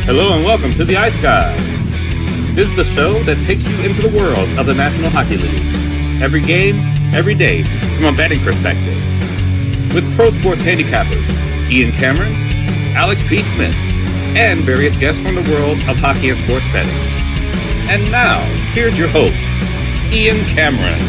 Hello and welcome to the Ice Guys. This is the show that takes you into the world of the National Hockey League. Every game, every day, from a betting perspective. With pro sports handicappers, Ian Cameron, Alex P. Smith, and various guests from the world of hockey and sports betting. And now, here's your host, Ian Cameron.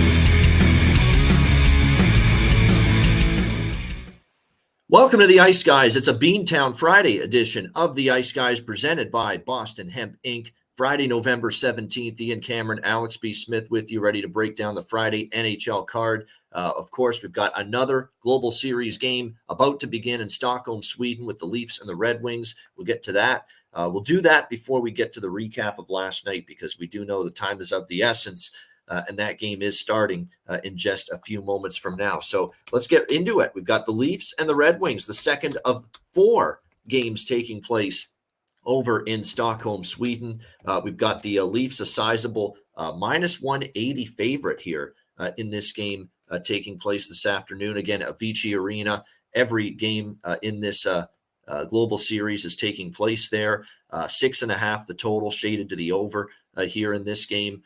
Welcome to the Ice Guys. It's a Beantown Friday edition of the Ice Guys presented by Boston Hemp Inc. Friday, November 17th. Ian Cameron, Alex B. Smith with you, ready to break down the Friday NHL card. Of course, we've got another Global Series game about to begin in Stockholm, Sweden with the Leafs and the Red Wings. We'll get to that. We'll do that before we get to the recap of last night because we do know the time is of the essence. And that game is starting in just a few moments from now. So let's get into it. We've got the Leafs and the Red Wings, the second of 4 games taking place over in Stockholm, Sweden. We've got the Leafs, a sizable minus 180 favorite here in this game taking place this afternoon. Again, Avicii Arena. Every game in this Global Series is taking place there. 6.5 the total, shaded to the over here in this game.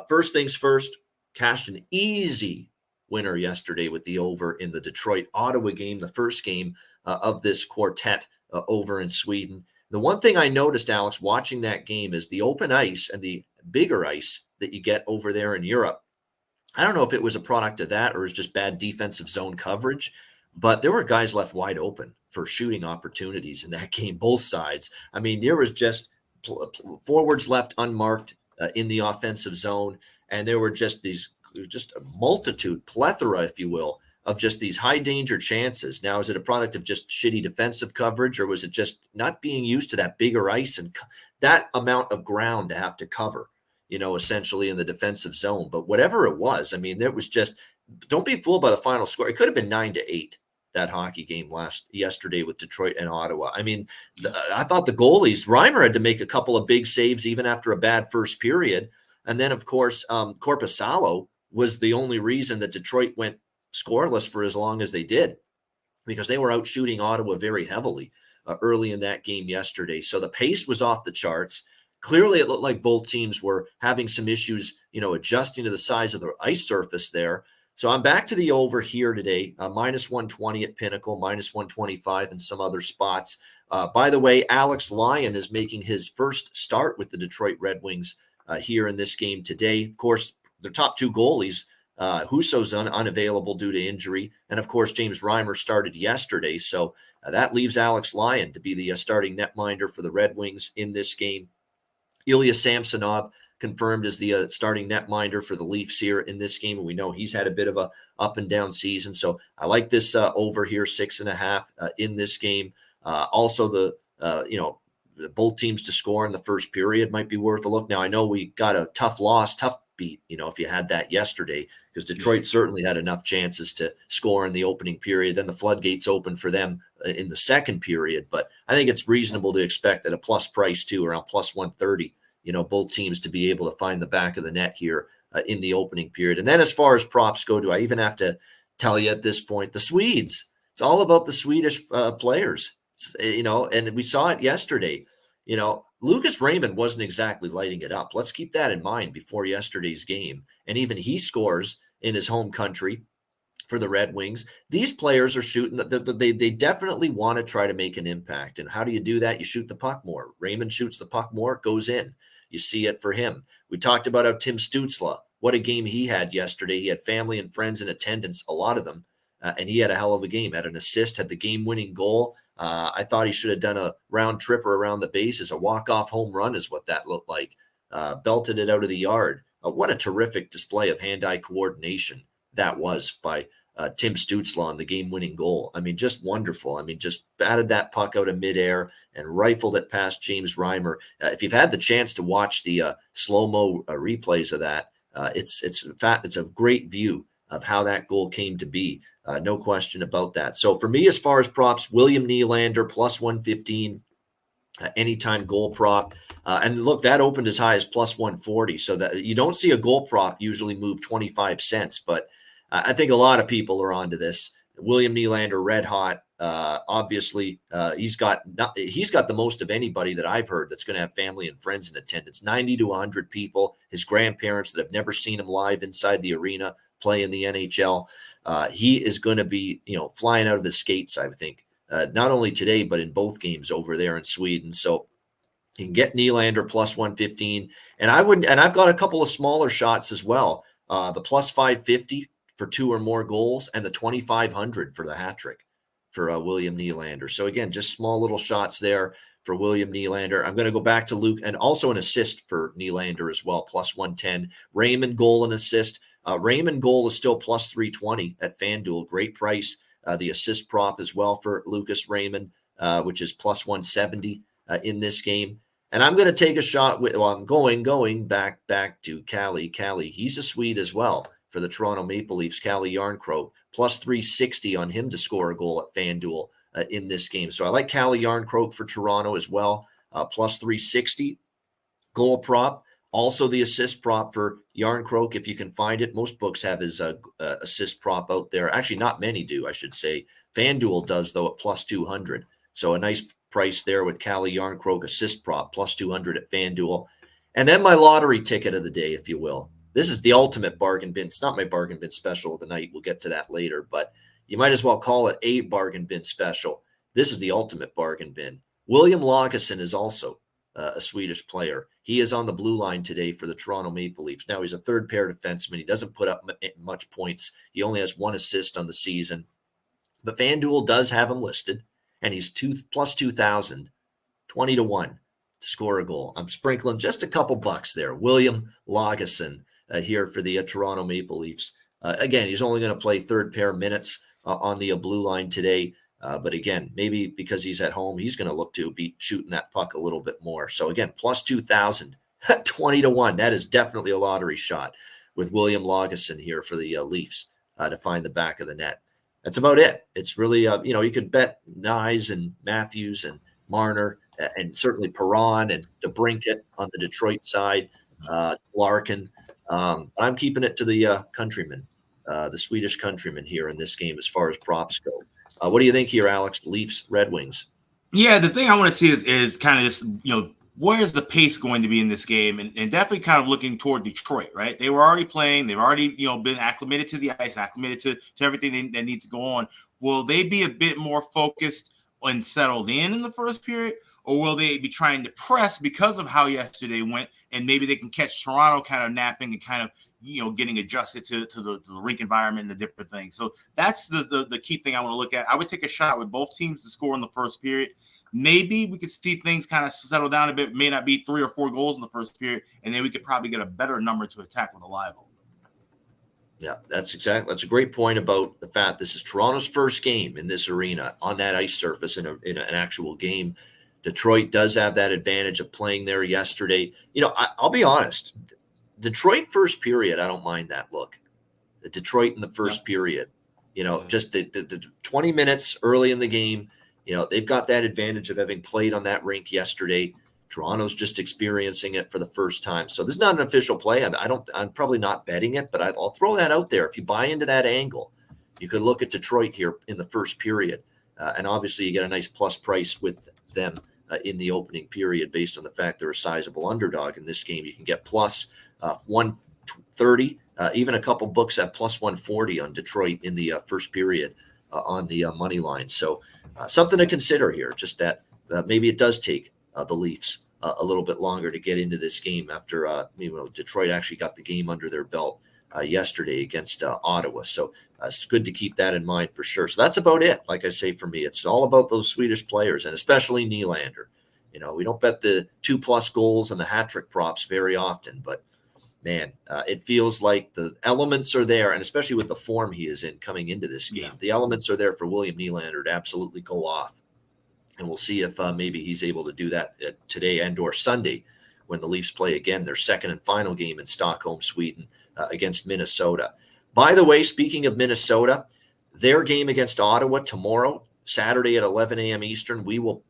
First things first, cashed an easy winner yesterday with the over in the Detroit-Ottawa game, the first game of this quartet over in Sweden. The one thing I noticed, Alex, watching that game is the open ice and the bigger ice that you get over there in Europe. I don't know if it was a product of that or it's just bad defensive zone coverage, but there were guys left wide open for shooting opportunities in that game, both sides. I mean, there was just forwards left unmarked in the offensive zone, and there were just a multitude, plethora, if you will, of just these high danger chances. Now, is it a product of just shitty defensive coverage, or was it just not being used to that bigger ice and that amount of ground to have to cover, essentially in the defensive zone? But whatever it was, I mean, there was just, don't be fooled by the final score. It could have been 9-8. That hockey game yesterday with Detroit and Ottawa. I mean, I thought the goalies, Reimer had to make a couple of big saves even after a bad first period. And then, of course, Korpisalo was the only reason that Detroit went scoreless for as long as they did, because they were out shooting Ottawa very heavily early in that game yesterday. So the pace was off the charts. Clearly, it looked like both teams were having some issues, adjusting to the size of the ice surface there. So I'm back to the over here today, minus 120 at Pinnacle, minus 125 in some other spots. By the way, Alex Lyon is making his first start with the Detroit Red Wings here in this game today. Of course, their top 2 goalies, Husso's unavailable due to injury. And, of course, James Reimer started yesterday. So that leaves Alex Lyon to be the starting netminder for the Red Wings in this game. Ilya Samsonov confirmed as the starting netminder for the Leafs here in this game. And we know he's had a bit of a up and down season. So I like this over here, 6.5 in this game. Also both teams to score in the first period might be worth a look. Now I know we got a tough beat, if you had that yesterday, because Detroit certainly had enough chances to score in the opening period. Then the floodgates opened for them in the second period. But I think it's reasonable to expect at a plus price too, around plus 130, both teams to be able to find the back of the net here in the opening period. And then as far as props go, do I even have to tell you at this point, the Swedes, it's all about the Swedish players, and we saw it yesterday. Lucas Raymond wasn't exactly lighting it up. Let's keep that in mind before yesterday's game. And even he scores in his home country for the Red Wings. These players are shooting. They definitely want to try to make an impact. And how do you do that? You shoot the puck more. Raymond shoots the puck more, it goes in. You see it for him. We talked about how Tim Stützle, what a game he had yesterday. He had family and friends in attendance, a lot of them, and he had a hell of a game. Had an assist, had the game-winning goal. I thought he should have done a round tripper around the bases. A walk-off home run is what that looked like. Belted it out of the yard. What a terrific display of hand-eye coordination that was by Tim Stützle on the game-winning goal. I mean, just wonderful. I mean, just batted that puck out of midair and rifled it past James Reimer. If you've had the chance to watch the slow-mo replays of that, it's a great view of how that goal came to be. No question about that. So for me, as far as props, William Nylander plus 115, anytime goal prop. And look, that opened as high as plus 140. So that you don't see a goal prop usually move 25 cents, but I think a lot of people are onto this. William Nylander, red hot. Obviously, he's got the most of anybody that I've heard that's going to have family and friends in attendance. 90 to 100 people. His grandparents that have never seen him live inside the arena play in the NHL. He is going to be, flying out of his skates, I think, not only today but in both games over there in Sweden. So you can get Nylander plus 115, and I've got a couple of smaller shots as well. The plus 550 for 2 or more goals, and the 2,500 for the hat trick for William Nylander. So again, just small little shots there for William Nylander. I'm going to go back to Luke, and also an assist for Nylander as well, plus 110. Raymond goal and assist. Raymond goal is still plus 320 at FanDuel. Great price. The assist prop as well for Lucas Raymond, which is plus 170 in this game. And I'm going to take a shot with, I'm going back to Calle. Calle, he's a Swede as well for the Toronto Maple Leafs. Calle Järnkrok, plus 360 on him to score a goal at FanDuel in this game. So I like Calle Järnkrok for Toronto as well, plus 360 goal prop. Also the assist prop for Järnkrok, if you can find it. Most books have his assist prop out there. Actually, not many do, I should say. FanDuel does, though, at plus 200. So a nice price there with Calle Järnkrok assist prop, plus 200 at FanDuel. And then my lottery ticket of the day, if you will. This is the ultimate bargain bin. It's not my bargain bin special of the night. We'll get to that later, but you might as well call it a bargain bin special. This is the ultimate bargain bin. William Lagesson is also a Swedish player. He is on the blue line today for the Toronto Maple Leafs. Now, he's a third pair defenseman. He doesn't put up much points. He only has 1 assist on the season. But FanDuel does have him listed, and he's plus 2,000, 20 to 1 to score a goal. I'm sprinkling just a couple bucks there. William Lagesson here for the Toronto Maple Leafs. Again, he's only going to play third pair minutes on the blue line today. But again, maybe because he's at home, he's going to look to be shooting that puck a little bit more. So again, plus 2,000, 20 to 1. That is definitely a lottery shot with William Lagesson here for the Leafs to find the back of the net. That's about it. It's really, you could bet Nyes and Matthews and Marner and certainly Perron and DeBrincat on the Detroit side, Larkin. I'm keeping it to the countryman, the Swedish countryman here in this game as far as props go. What do you think here, Alex? Leafs, Red Wings. Yeah, the thing I want to see is kind of this, where is the pace going to be in this game? And definitely kind of looking toward Detroit, right? They were already playing. They've already, been acclimated to the ice, acclimated to everything that needs to go on. Will they be a bit more focused and settled in the first period? Or will they be trying to press because of how yesterday went, and maybe they can catch Toronto kind of napping and kind of, getting adjusted to the rink environment and the different things. So that's the key thing I want to look at. I would take a shot with both teams to score in the first period. Maybe we could see things kind of settle down a bit. It may not be 3 or 4 goals in the first period, and then we could probably get a better number to attack with a live open. Yeah, that's a great point about the fact this is Toronto's first game in this arena on that ice surface in an actual game. Detroit does have that advantage of playing there yesterday. I'll be honest. Detroit first period, I don't mind that look. The Detroit in the first period, just the 20 minutes early in the game, they've got that advantage of having played on that rink yesterday. Toronto's just experiencing it for the first time. So this is not an official play. I'm probably not betting it, but I'll throw that out there. If you buy into that angle, you could look at Detroit here in the first period. And obviously you get a nice plus price with them in the opening period based on the fact they're a sizable underdog in this game. You can get plus 130, even a couple books at plus 140 on Detroit in the first period on the money line. So something to consider here, just that maybe it does take the Leafs a little bit longer to get into this game after Detroit actually got the game under their belt yesterday against Ottawa. So it's good to keep that in mind for sure. So that's about it. Like I say, for me, it's all about those Swedish players, and especially Nylander. We don't bet the 2+ goals and the hat trick props very often, but man, it feels like the elements are there, and especially with the form he is in coming into this game, the elements are there for William Nylander to absolutely go off. And we'll see if maybe he's able to do that today and or Sunday when the Leafs play again their second and final game in Stockholm, Sweden, against Minnesota. By the way, speaking of Minnesota, their game against Ottawa tomorrow, Saturday at 11 a.m. Eastern, we will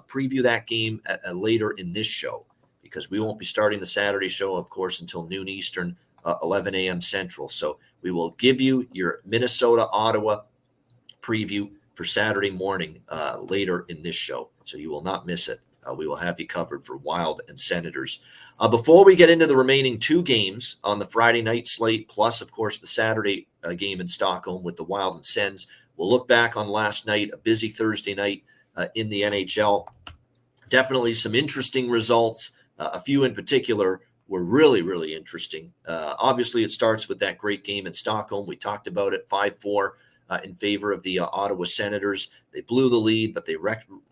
preview that game later in this show because we won't be starting the Saturday show, of course, until noon Eastern, 11 a.m. Central. So we will give you your Minnesota-Ottawa preview for Saturday morning later in this show. So you will not miss it. We will have you covered for Wild and Senators. Before we get into the remaining 2 games on the Friday night slate, plus, of course, the Saturday game in Stockholm with the Wild and Sens, we'll look back on last night, a busy Thursday night in the NHL. Definitely some interesting results. A few in particular were really, really interesting. Obviously, it starts with that great game in Stockholm. We talked about it, 5-4 in favor of the Ottawa Senators. They blew the lead, but they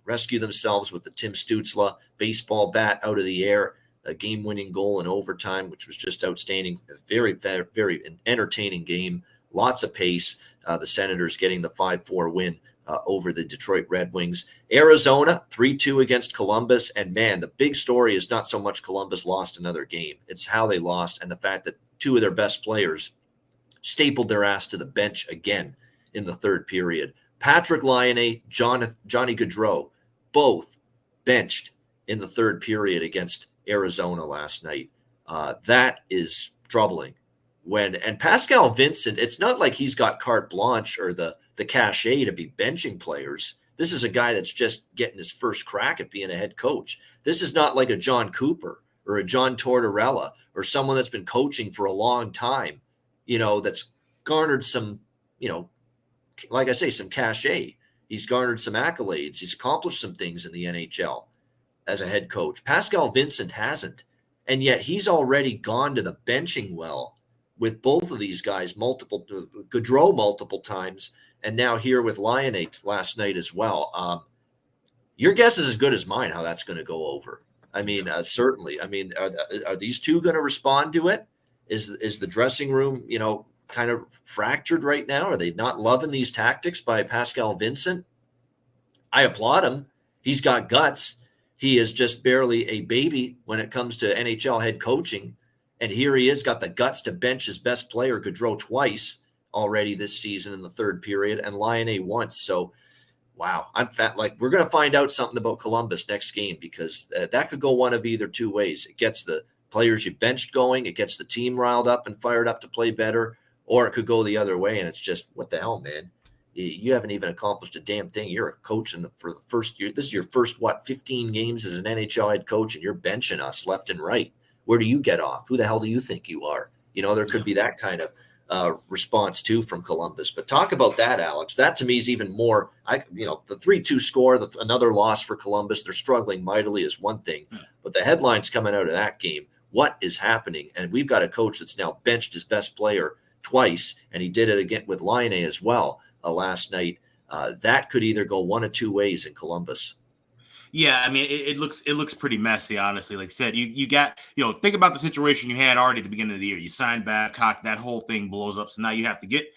rescued themselves with the Tim Stützle baseball bat out of the air, a game-winning goal in overtime, which was just outstanding. A very, very entertaining game. Lots of pace. The Senators getting the 5-4 win over the Detroit Red Wings. Arizona, 3-2 against Columbus. And man, the big story is not so much Columbus lost another game. It's how they lost and the fact that 2 of their best players stapled their ass to the bench again in the third period. Patrick Laine, Johnny Gaudreau, both benched in the third period against Arizona last night. That is troubling. And Pascal Vincent, it's not like he's got carte blanche or the cachet to be benching players. This is a guy that's just getting his first crack at being a head coach. This is not like a John Cooper or a John Tortorella or someone that's been coaching for a long time, that's garnered some, like I say, some cachet. He's garnered some accolades. He's accomplished some things in the NHL as a head coach. Pascal Vincent hasn't. And yet he's already gone to the benching well with both of these guys, Gaudreau multiple times, and now here with Laine last night as well. Your guess is as good as mine how that's going to go over. I mean, certainly. I mean, are these 2 going to respond to it? Is the dressing room, kind of fractured right now? Are they not loving these tactics by Pascal Vincent? I applaud him. He's got guts. He is just barely a baby when it comes to NHL head coaching. And here he is, got the guts to bench his best player, Gaudreau, twice already this season in the third period, and Laine once. So, wow, we're going to find out something about Columbus next game because that could go one of either 2 ways. It gets the players you benched going, it gets the team riled up and fired up to play better, or it could go the other way, and it's just, what the hell, man? You haven't even accomplished a damn thing. You're a coach for the first year. This is your first, 15 games as an NHL head coach, and you're benching us left and right. Where do you get off? Who the hell do you think you are? There could be that kind of response too from Columbus. But talk about that, Alex. That to me is even more. The 3-2 score, another loss for Columbus. They're struggling mightily is one thing, but the headlines coming out of that game. What is happening? And we've got a coach that's now benched his best player twice, and he did it again with Laine as well last night. That could either go one of 2 ways in Columbus. Yeah, I mean, it looks pretty messy, honestly. Like I said, you got, think about the situation you had already at the beginning of the year. You signed Babcock, that whole thing blows up. So now you have to get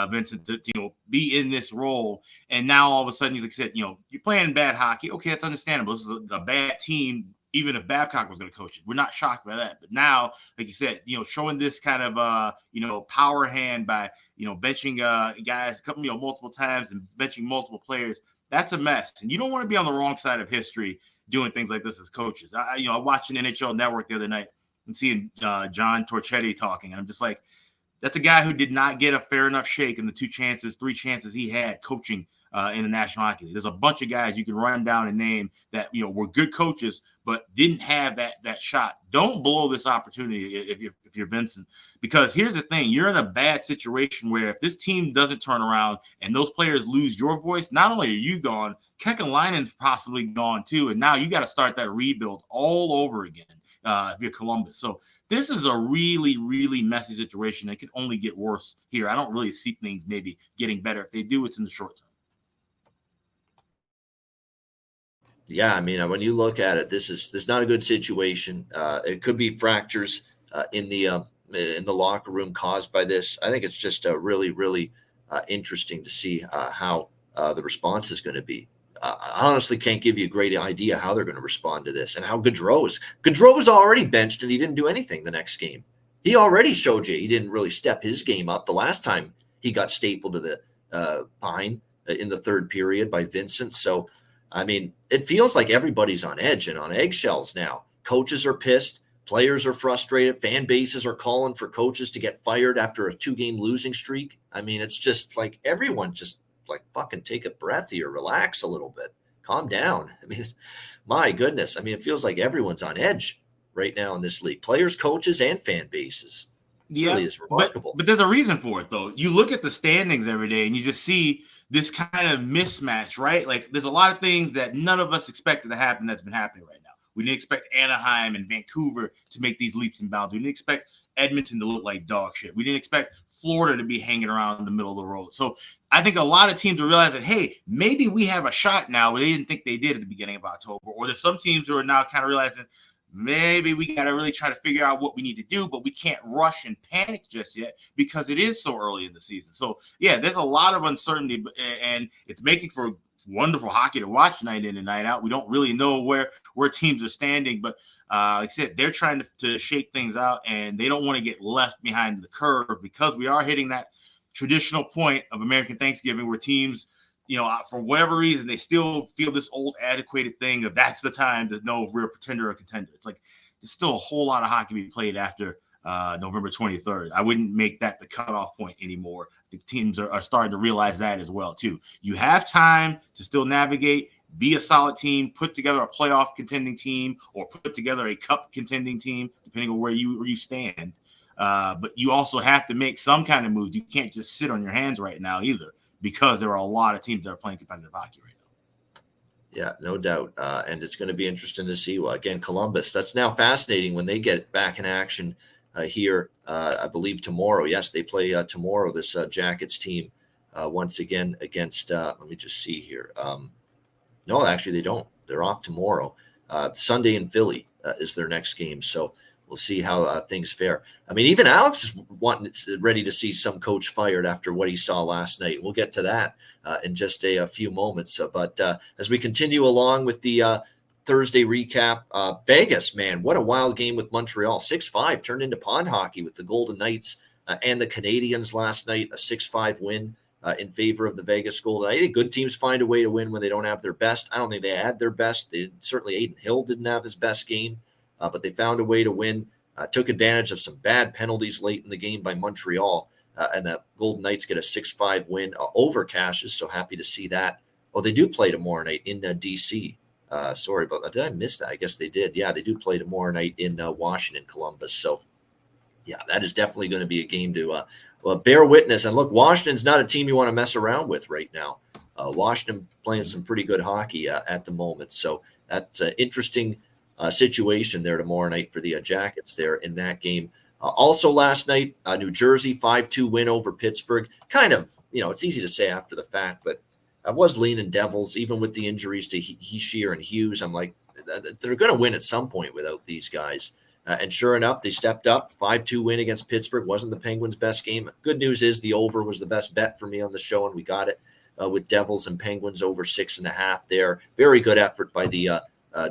Vincent to be in this role. And now all of a sudden, like I said, you're playing bad hockey. Okay, that's understandable. This is a bad team, even if Babcock was going to coach it. We're not shocked by that. But now, like you said, showing this kind of power hand by, benching guys multiple times and benching multiple players. That's a mess. And you don't want to be on the wrong side of history doing things like this as coaches. I watched an NHL Network the other night and seeing John Torchetti talking. And I'm just like, that's a guy who did not get a fair enough shake in the 3 chances he had coaching in the National Hockey League. There's a bunch of guys you can run down and name that, were good coaches, but didn't have that shot. Don't blow this opportunity if you're Vincent, because here's the thing. You're in a bad situation where if this team doesn't turn around and those players lose your voice, not only are you gone, Kekalainen's possibly gone too. And now you got to start that rebuild all over again if you're Columbus. So this is a really, really messy situation. It can only get worse here. I don't really see things maybe getting better. If they do, it's in the short term. Yeah, I mean, when you look at it, this is not a good situation. It could be fractures in the locker room caused by this. I think it's just really, really interesting to see how the response is going to be. I honestly can't give you a great idea how they're going to respond to this and how Gaudreau is. Gaudreau was already benched and he didn't do anything the next game. He already showed you he didn't really step his game up the last time he got stapled to the pine in the third period by Vincent. So, I mean, it feels like everybody's on edge and on eggshells now. Coaches are pissed. Players are frustrated. Fan bases are calling for coaches to get fired after a 2-game losing streak. I mean, it's just like everyone just like, fucking take a breath here, relax a little bit, calm down. I mean, my goodness. I mean, it feels like everyone's on edge right now in this league, players, coaches, and fan bases. It really is remarkable. But there's a reason for it, though. You look at the standings every day and you just see this kind of mismatch, right? Like, there's a lot of things that none of us expected to happen that's been happening right now. We didn't expect Anaheim and Vancouver to make these leaps and bounds. We didn't expect Edmonton to look like dog shit. We didn't expect Florida to be hanging around in the middle of the road. So I think a lot of teams will realize that, hey, maybe we have a shot now where they didn't think they did at the beginning of October. Or there's some teams who are now kind of realizing maybe we got to really try to figure out what we need to do, but we can't rush and panic just yet because it is so early in the season. So, yeah, there's a lot of uncertainty, and it's making for wonderful hockey to watch night in and night out. We don't really know where teams are standing, but like I said, they're trying to shake things out, and they don't want to get left behind the curve because we are hitting that traditional point of American Thanksgiving where teams, you know, for whatever reason, they still feel this old antiquated thing of that's the time to know if we're a pretender or contender. It's like there's still a whole lot of hockey being played after November 23rd. I wouldn't make that the cutoff point anymore. The teams are starting to realize that as well, too. You have time to still navigate, be a solid team, put together a playoff contending team, or put together a cup contending team, depending on where you stand. But you also have to make some kind of moves. You can't just sit on your hands right now either, because there are a lot of teams that are playing competitive hockey right now. Yeah, no doubt. And it's going to be interesting to see. Well, again, Columbus, that's now fascinating when they get back in action here, I believe tomorrow. Yes, they play tomorrow, this Jackets team, once again against, let me just see here. No, actually, they don't. They're off tomorrow. Sunday in Philly is their next game. So we'll see how things fare. I mean, even Alex is ready to see some coach fired after what he saw last night. We'll get to that in just a few moments. But as we continue along with the Thursday recap, Vegas, man, what a wild game with Montreal. 6-5 turned into pond hockey with the Golden Knights and the Canadiens last night. A 6-5 win in favor of the Vegas Golden Knights. I think good teams find a way to win when they don't have their best. I don't think they had their best. Certainly Aiden Hill didn't have his best game. But they found a way to win, took advantage of some bad penalties late in the game by Montreal, and the Golden Knights get a 6-5 win over Cashes, so happy to see that. Oh, they do play tomorrow night in D.C. Sorry about that. Did I miss that? I guess they did. Yeah, they do play tomorrow night in Washington, Columbus. So, yeah, that is definitely going to be a game to bear witness. And look, Washington's not a team you want to mess around with right now. Washington playing some pretty good hockey at the moment. So that's interesting situation there tomorrow night for the Jackets there in that game. Also last night, New Jersey 5-2 win over Pittsburgh. Kind of, it's easy to say after the fact, but I was leaning Devils, even with the injuries to Hischier and Hughes. I'm like, they're going to win at some point without these guys. And sure enough, they stepped up. 5-2 win against Pittsburgh. Wasn't the Penguins' best game. Good news is the over was the best bet for me on the show, and we got it with Devils and Penguins over 6.5 there. Very good effort by the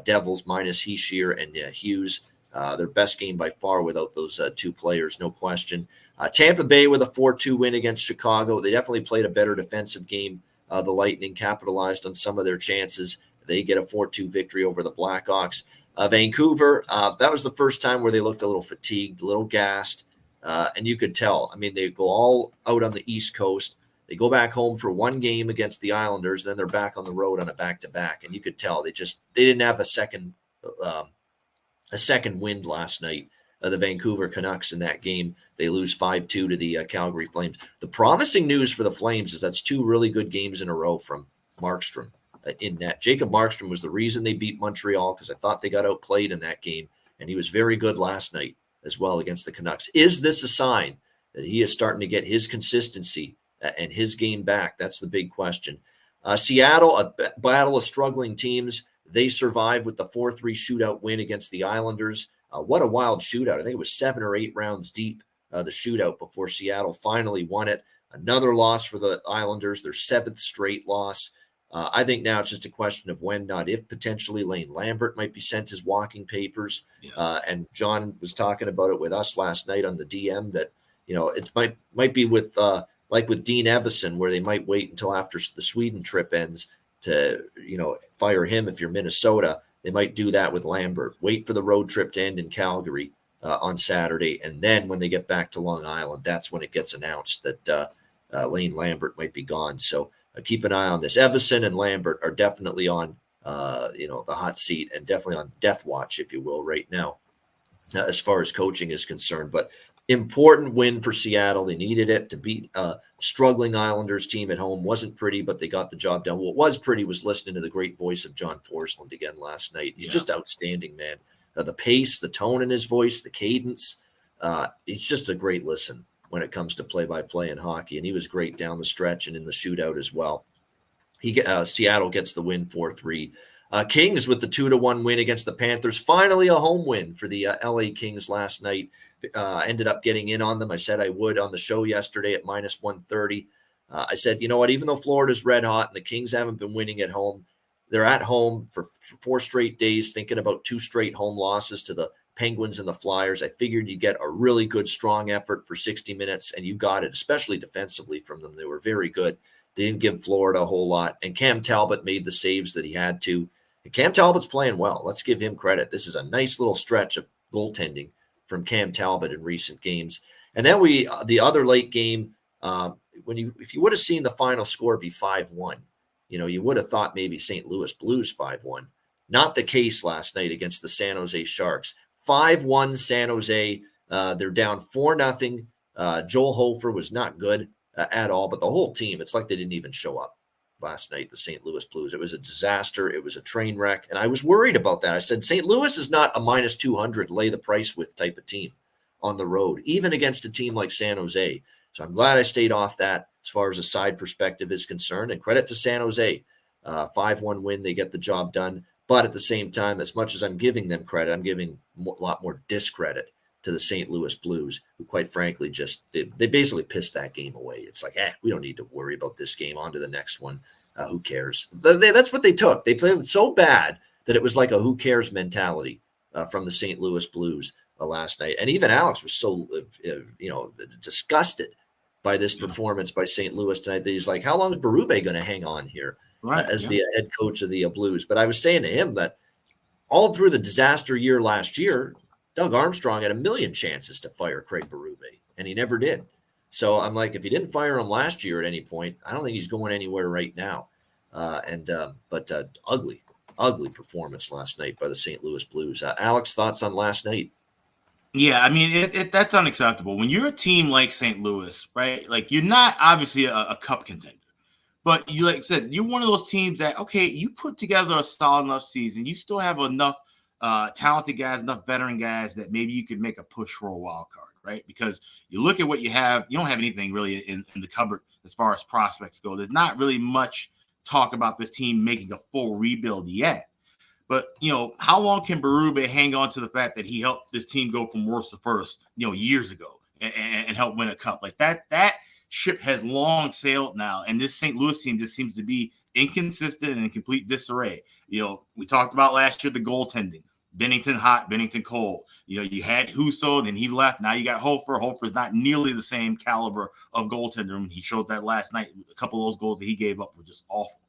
Devils minus Hischier and Hughes. Their best game by far without those two players, no question. Tampa Bay with a 4-2 win against Chicago. They definitely played a better defensive game. The Lightning capitalized on some of their chances. They get a 4-2 victory over the Blackhawks. Vancouver, that was the first time where they looked a little fatigued, a little gassed, and you could tell. I mean, they go all out on the East Coast. They go back home for one game against the Islanders, then they're back on the road on a back-to-back, and you could tell they didn't have a second wind last night. The Vancouver Canucks in that game, they lose 5-2 to the Calgary Flames. The promising news for the Flames is that's two really good games in a row from Markstrom in net. Jacob Markstrom was the reason they beat Montreal because I thought they got outplayed in that game, and he was very good last night as well against the Canucks. Is this a sign that he is starting to get his consistency and his game back? That's the big question. Seattle, a battle of struggling teams. They survived with the 4-3 shootout win against the Islanders. What a wild shootout. I think it was 7 or 8 rounds deep, the shootout before Seattle finally won it. Another loss for the Islanders, their 7th straight loss. I think now it's just a question of when, not if, potentially Lane Lambert might be sent his walking papers. Yeah. And John was talking about it with us last night on the DM that, it might be with like with Dean Evison, where they might wait until after the Sweden trip ends to, fire him if you're Minnesota. They might do that with Lambert. Wait for the road trip to end in Calgary on Saturday. And then when they get back to Long Island, that's when it gets announced that Lane Lambert might be gone. So keep an eye on this. Evison and Lambert are definitely on, the hot seat and definitely on death watch, if you will, right now, as far as coaching is concerned. But important win for Seattle. They needed it to beat a struggling Islanders team at home. Wasn't pretty, but they got the job done. What was pretty was listening to the great voice of John Forsland again last night. He's just outstanding, man. The pace, the tone in his voice, the cadence. It's just a great listen when it comes to play-by-play in hockey. And he was great down the stretch and in the shootout as well. Seattle gets the win 4-3. Kings with the 2-1 win against the Panthers. Finally a home win for the LA Kings last night. Ended up getting in on them. I said I would on the show yesterday at minus 130. I said, you know what, even though Florida's red hot and the Kings haven't been winning at home, they're at home for 4 straight days, thinking about 2 straight home losses to the Penguins and the Flyers. I figured you get a really good, strong effort for 60 minutes, and you got it, especially defensively from them. They were very good. They didn't give Florida a whole lot, and Cam Talbot made the saves that he had to. And Cam Talbot's playing well. Let's give him credit. This is a nice little stretch of goaltending from Cam Talbot in recent games. And then the other late game, if you would have seen the final score be 5-1, you would have thought maybe St. Louis Blues 5-1. Not the case last night against the San Jose Sharks. 5-1 San Jose. They're down 4-0. Joel Hofer was not good at all, but the whole team, it's like they didn't even show up last night, the St. Louis Blues. It was a disaster. It was a train wreck, and I was worried about that. I said, St. Louis is not a minus 200 lay the price with type of team on the road, even against a team like San Jose. So I'm glad I stayed off that as far as a side perspective is concerned, and credit to San Jose. 5-1 win, they get the job done. But at the same time, as much as I'm giving them credit, I'm giving a lot more discredit to the St. Louis Blues, who quite frankly they basically pissed that game away. It's like, we don't need to worry about this game. On to the next one. Who cares? That's what they took. They played so bad that it was like a who cares mentality from the St. Louis Blues last night. And even Alex was so, disgusted by this performance by St. Louis tonight that he's like, how long is Berube going to hang on here as the head coach of the Blues? But I was saying to him that all through the disaster year last year, Doug Armstrong had a million chances to fire Craig Berube, and he never did. So I'm like, if he didn't fire him last year at any point, I don't think he's going anywhere right now. But ugly performance last night by the St. Louis Blues. Alex, thoughts on last night? Yeah, I mean, that's unacceptable. When you're a team like St. Louis, right, like you're not obviously a cup contender. But you, like I said, you're one of those teams that, okay, you put together a solid enough season. You still have enough talented guys, enough veteran guys that maybe you could make a push for a wild card, right? Because you look at what you have, you don't have anything really in the cupboard as far as prospects go. There's not really much talk about this team making a full rebuild yet. But, how long can Berube hang on to the fact that he helped this team go from worst to first, years ago and help win a cup? Like that ship has long sailed now. And this St. Louis team just seems to be inconsistent and in complete disarray. We talked about last year, the goaltending. Bennington hot, Bennington cold. You had Husso, then he left. Now you got Hofer. Hofer's not nearly the same caliber of goaltender. He showed that last night. A couple of those goals that he gave up were just awful.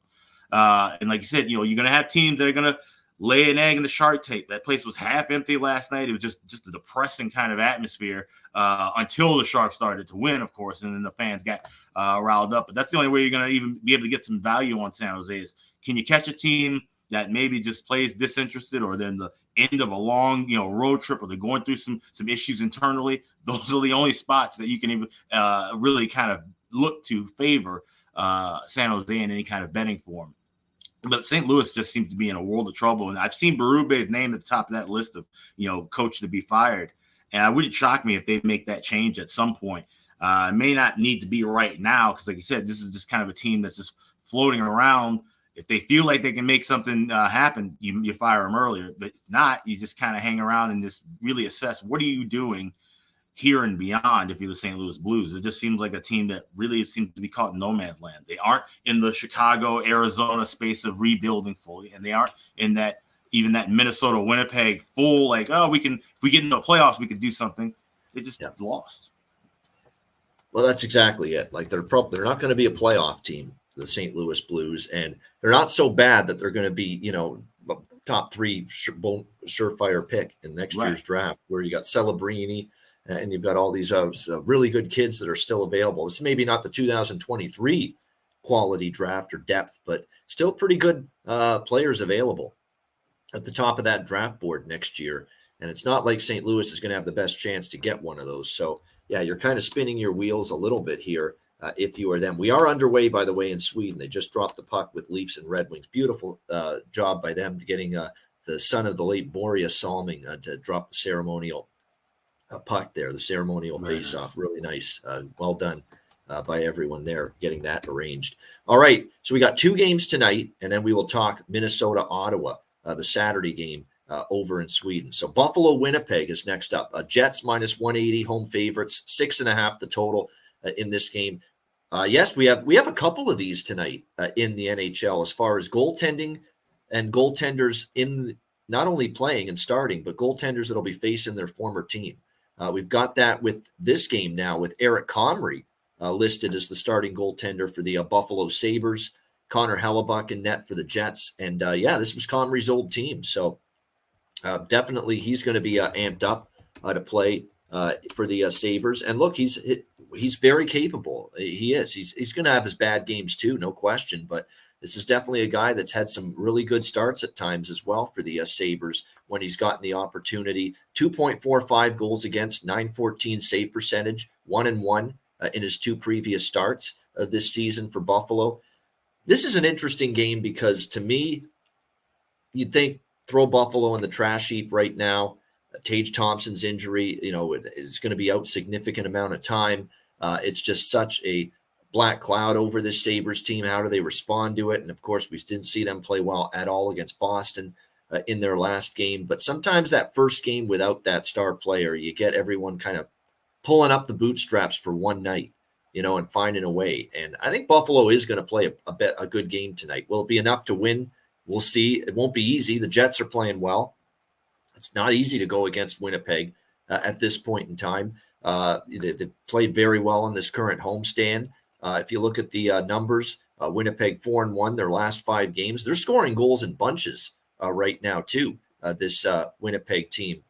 And like you said, you're going to have teams that are going to lay an egg in the shark tape. That place was half empty last night. It was just a depressing kind of atmosphere until the Sharks started to win, of course, and then the fans got riled up. But that's the only way you're going to even be able to get some value on San Jose is, can you catch a team that maybe just plays disinterested, or then the end of a long, road trip, or they're going through some issues internally? Those are the only spots that you can even really kind of look to favor San Jose in any kind of betting form. But St. Louis just seems to be in a world of trouble. And I've seen Berube's name at the top of that list of, coach to be fired. And it wouldn't shock me if they make that change at some point. It may not need to be right now because, like you said, this is just kind of a team that's just floating around. If they feel like they can make something happen, you fire them earlier. But if not, you just kind of hang around and just really assess, what are you doing here and beyond if you're the St. Louis Blues? It just seems like a team that really seems to be caught in no man's land. They aren't in the Chicago, Arizona space of rebuilding fully, and they aren't in that Minnesota, Winnipeg full, like, if we get into the playoffs, we could do something. They just lost. Well, that's exactly it. Like they're not going to be a playoff team, the St. Louis Blues, and they're not so bad that they're going to be, top 3 surefire pick in next year's draft, where you got Celebrini, and you've got all these really good kids that are still available. It's maybe not the 2023 quality draft or depth, but still pretty good players available at the top of that draft board next year. And it's not like St. Louis is going to have the best chance to get one of those. So, yeah, you're kind of spinning your wheels a little bit here if you are them. We are underway, by the way, in Sweden. They just dropped the puck with Leafs and Red Wings. Beautiful job by them getting the son of the late Borja Salming to drop the ceremonial puck there, the ceremonial face-off. Really nice. Well done by everyone there getting that arranged. All right, so we got 2 games tonight, and then we will talk Minnesota-Ottawa, the Saturday game over in Sweden. So Buffalo-Winnipeg is next up. Jets minus 180, home favorites, 6.5 the total in this game. Yes, we have a couple of these tonight in the NHL as far as goaltending and goaltenders in not only playing and starting, but goaltenders that'll be facing their former team. We've got that with this game now with Eric Comrie listed as the starting goaltender for the Buffalo Sabres, Connor Hellebuck in net for the Jets. And this was Comrie's old team. So definitely he's going to be amped up to play for the Sabres. And look, he's very capable. He is. He's going to have his bad games too, no question. But this is definitely a guy that's had some really good starts at times as well for the Sabres when he's gotten the opportunity. 2.45 goals against, 914 save percentage, 1-1 in his 2 previous starts this season for Buffalo. This is an interesting game because to me, you'd think throw Buffalo in the trash heap right now. Tage Thompson's injury, is going to be out significant amount of time. It's just such a black cloud over this Sabres team. How do they respond to it? And of course, we didn't see them play well at all against Boston in their last game. But sometimes that first game without that star player, you get everyone kind of pulling up the bootstraps for one night, and finding a way. And I think Buffalo is going to play a good game tonight. Will it be enough to win? We'll see. It won't be easy. The Jets are playing well. It's not easy to go against Winnipeg at this point in time. They played very well in this current homestand. If you look at the numbers, Winnipeg 4-1 their last 5 games. They're scoring goals in bunches right now too. This Winnipeg team,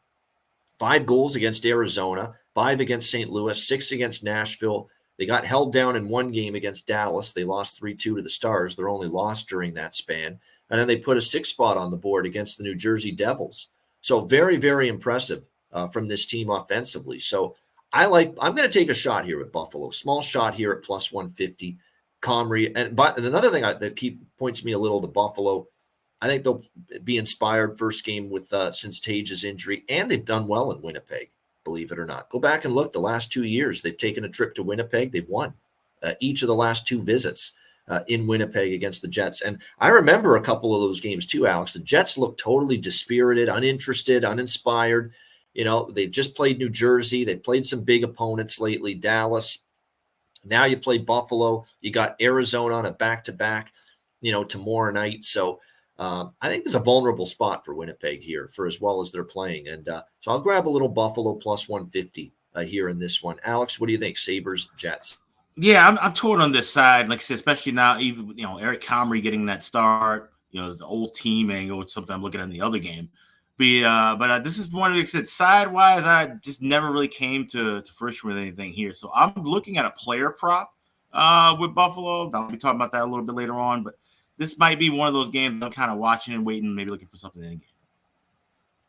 5 goals against Arizona, 5 against St. Louis, 6 against Nashville. They got held down in 1 game against Dallas. They lost 3-2 to the Stars. Their only loss during that span. And then they put a 6th spot on the board against the New Jersey Devils. So very, very impressive from this team offensively. So I'm going to take a shot here with Buffalo. Small shot here at plus 150. Comrie. And another thing that points me a little to Buffalo, I think they'll be inspired first game with since Tage's injury, and they've done well in Winnipeg, believe it or not. Go back and look. The last 2 years, they've taken a trip to Winnipeg. They've won each of the last 2 visits in Winnipeg against the Jets. And I remember a couple of those games too, Alex. The Jets looked totally dispirited, uninterested, uninspired. They just played New Jersey. They played some big opponents lately, Dallas. Now you play Buffalo. You got Arizona on a back-to-back, tomorrow night. So I think there's a vulnerable spot for Winnipeg here for as well as they're playing. And so I'll grab a little Buffalo plus 150 here in this one. Alex, what do you think? Sabres, Jets? Yeah, I'm torn on this side. Like I said, especially now, even Eric Comrie getting that start. The old team angle. It's something I'm looking at in the other game. But this is one of the said side-wise, I just never really came to fruition with anything here. So I'm looking at a player prop with Buffalo. I'll be talking about that a little bit later on. But this might be one of those games I'm kind of watching and waiting, maybe looking for something in the game.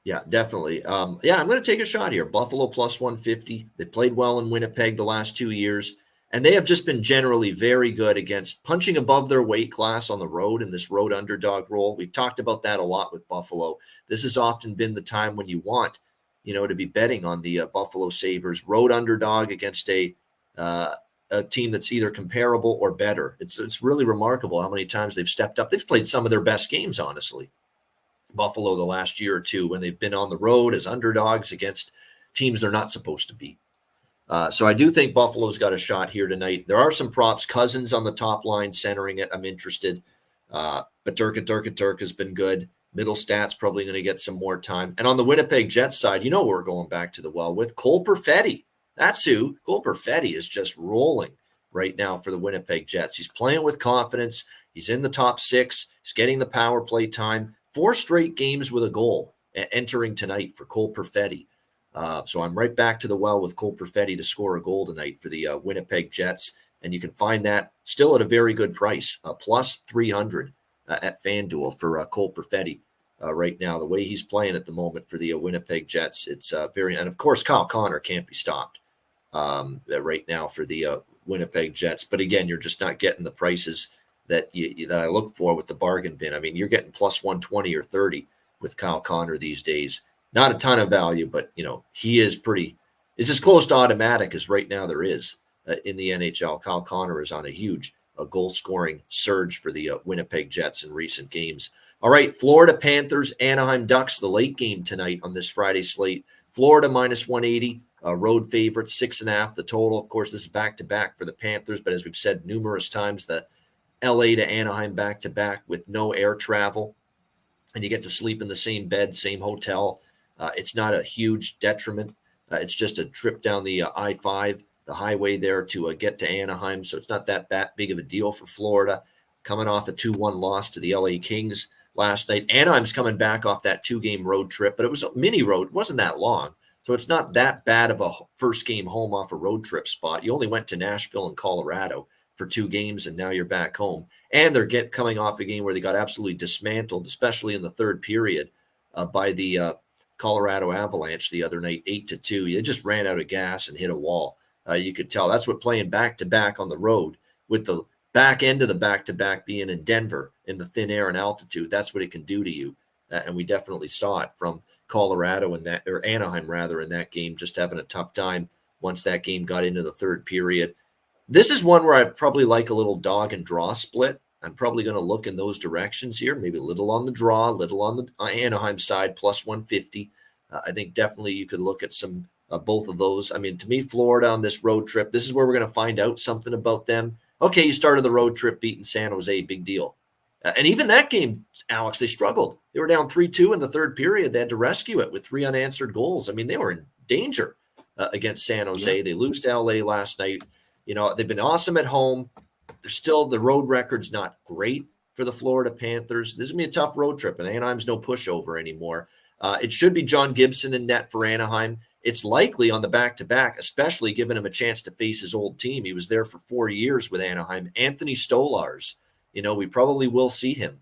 Yeah, definitely. I'm going to take a shot here. Buffalo plus 150. They played well in Winnipeg the last 2 years. And they have just been generally very good against punching above their weight class on the road in this road underdog role. We've talked about that a lot with Buffalo. This has often been the time when you want, to be betting on the Buffalo Sabres. Road underdog against a team that's either comparable or better. It's really remarkable how many times they've stepped up. They've played some of their best games, honestly, Buffalo, the last year or two, when they've been on the road as underdogs against teams they're not supposed to beat. So I do think Buffalo's got a shot here tonight. There are some props. Cousins on the top line centering it. I'm interested. But Dirk has been good. Middlestat's probably going to get some more time. And on the Winnipeg Jets side, we're going back to the well with Cole Perfetti. That's who. Cole Perfetti is just rolling right now for the Winnipeg Jets. He's playing with confidence. He's in the top 6. He's getting the power play time. 4 straight games with a goal entering tonight for Cole Perfetti. So I'm right back to the well with Cole Perfetti to score a goal tonight for the Winnipeg Jets. And you can find that still at a very good price, plus 300 at FanDuel for Cole Perfetti right now. The way he's playing at the moment for the Winnipeg Jets, it's very, and of course, Kyle Connor can't be stopped right now for the Winnipeg Jets. But again, you're just not getting the prices that that I look for with the bargain bin. I mean, you're getting plus 120 or 30 with Kyle Connor these days. Not a ton of value, but he is it's as close to automatic as right now there is in the NHL. Kyle Connor is on a huge goal-scoring surge for the Winnipeg Jets in recent games. All right, Florida Panthers, Anaheim Ducks, the late game tonight on this Friday slate. Florida minus 180, road favorite, 6.5 the total. Of course, this is back-to-back for the Panthers, but as we've said numerous times, the LA to Anaheim back-to-back with no air travel, and you get to sleep in the same bed, same hotel. It's not a huge detriment. It's just a trip down the I-5, the highway there to get to Anaheim, so it's not that big of a deal for Florida. Coming off a 2-1 loss to the LA Kings last night. Anaheim's coming back off that 2-game road trip, but it was a mini road. It wasn't that long, so it's not that bad of a first game home off a road trip spot. You only went to Nashville and Colorado for 2 games, and now you're back home. And they're coming off a game where they got absolutely dismantled, especially in the third period, by the Colorado Avalanche the other night, 8-2. They just ran out of gas and hit a wall. You could tell that's what playing back-to-back on the road with the back end of the back-to-back being in Denver in the thin air and altitude, that's what it can do to you. And we definitely saw it from Colorado or Anaheim rather, in that game, just having a tough time once that game got into the third period. This is one where I'd probably like a little dog and draw split. I'm probably going to look in those directions here, maybe a little on the draw, a little on the Anaheim side, plus 150. I think definitely you could look at some both of those. I mean, to me, Florida on this road trip, this is where we're going to find out something about them. Okay, you started the road trip beating San Jose, big deal. And even that game, Alex, they struggled. They were down 3-2 in the third period. They had to rescue it with 3 unanswered goals. I mean, they were in danger against San Jose. Yeah. They lose to LA last night. They've been awesome at home. They're still, the road record's not great for the Florida Panthers. This is going to be a tough road trip, and Anaheim's no pushover anymore. It should be John Gibson in net for Anaheim. It's likely on the back-to-back, especially giving him a chance to face his old team. He was there for 4 years with Anaheim. Anthony Stolarz, we probably will see him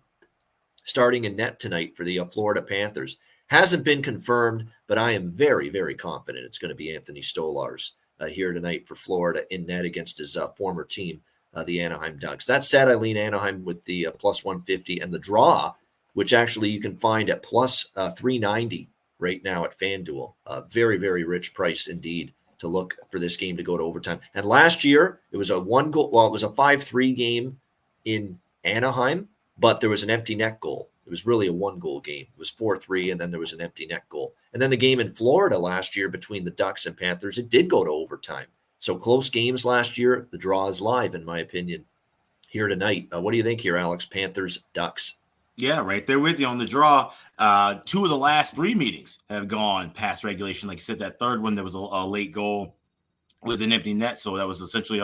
starting in net tonight for the Florida Panthers. Hasn't been confirmed, but I am very, very confident it's going to be Anthony Stolarz here tonight for Florida in net against his former team, the Anaheim Ducks. That said, I lean Anaheim with the plus 150 and the draw, which actually you can find at plus 390 right now at FanDuel. Very, very rich price indeed to look for this game to go to overtime. And last year, it was a 5-3 game in Anaheim, but there was an empty net goal. It was really a 1-goal game. It was 4-3, and then there was an empty net goal. And then the game in Florida last year between the Ducks and Panthers, it did go to overtime. So close games last year. The draw is live, in my opinion, here tonight. What do you think here, Alex? Panthers, Ducks. Yeah, right there with you on the draw. 2 of the last 3 meetings have gone past regulation. Like you said, that third one, there was a late goal with an empty net. So that was essentially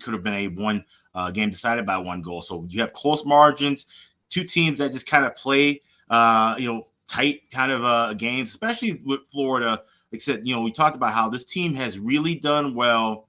could have been a one game decided by 1 goal. So you have close margins, 2 teams that just kind of play, tight kind of games, especially with Florida. Like I said, we talked about how this team has really done well,